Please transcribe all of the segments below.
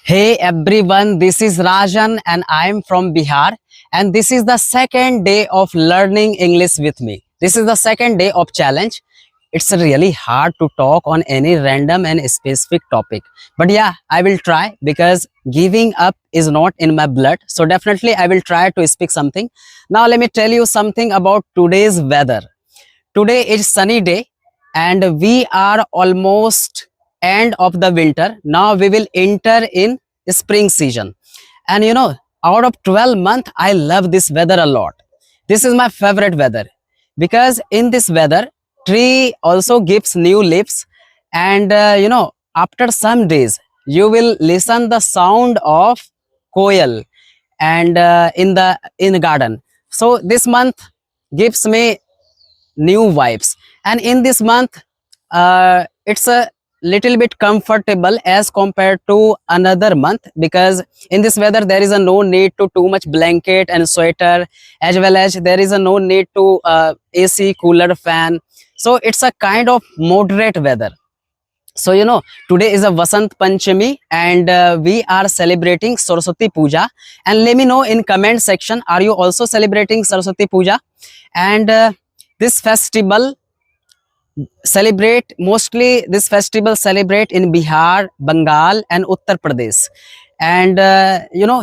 Hey everyone, this is Rajan and I am from Bihar, and this is the second day of learning English with me. This is the second day of challenge. It's really hard to talk on any random and specific topic. But yeah, I will try because giving up is not in my blood. So definitely I will try to speak something. Now let me tell you something about today's weather. Today is sunny day and we are almost end of the winter. Now we will enter in spring season. And out of 12 months, I love this weather a lot. This is my favorite weather because in this weather, tree also gives new leaves. And after some days, you will listen the sound of koel and in the garden. So this month gives me new vibes, and in this month it's a little bit comfortable as compared to another month, because in this weather there is a no need to too much blanket and sweater, as well as there is a no need to AC, cooler, fan. So it's a kind of moderate weather. So today is a Vasant Panchami, and we are celebrating Saraswati Puja. And let me know in comment section, are you also celebrating Saraswati Puja? And this festival celebrate in Bihar, Bengal and Uttar Pradesh. And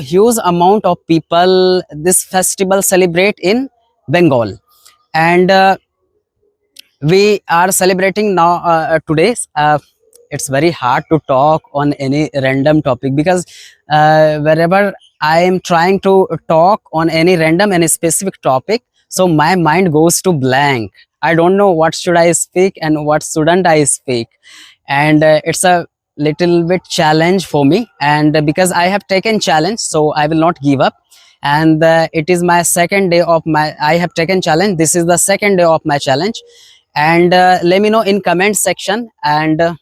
huge amount of people this festival celebrate in Bengal. And we are celebrating now today. It's very hard to talk on any random topic, because wherever I am trying to talk on any random and specific topic, so my mind goes to blank. I don't know what should I speak and what shouldn't I speak. And it's a little bit challenge for me, and because I have taken challenge, so I will not give up. And it is my second day of my I have taken challenge. This is the second day of my challenge. And let me know in comment section, and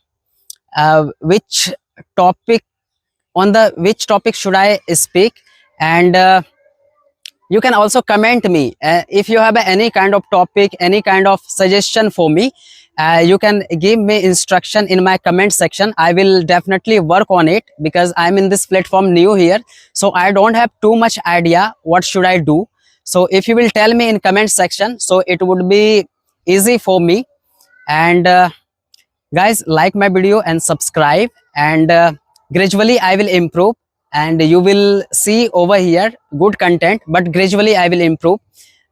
which topic which topic should I speak. And you can also comment me if you have any kind of topic, any kind of suggestion for me. You can give me instruction in my comment section. I will definitely work on it, because I'm in this platform new here, so I don't have too much idea what should I do. So if you will tell me in comment section, so it would be easy for me. And guys, like my video and subscribe, and gradually I will improve, and you will see over here good content, but gradually I will improve.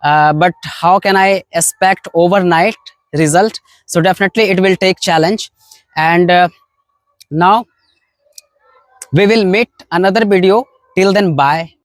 But how can I expect overnight result? So definitely it will take challenge. And now we will meet another video. Till then, bye.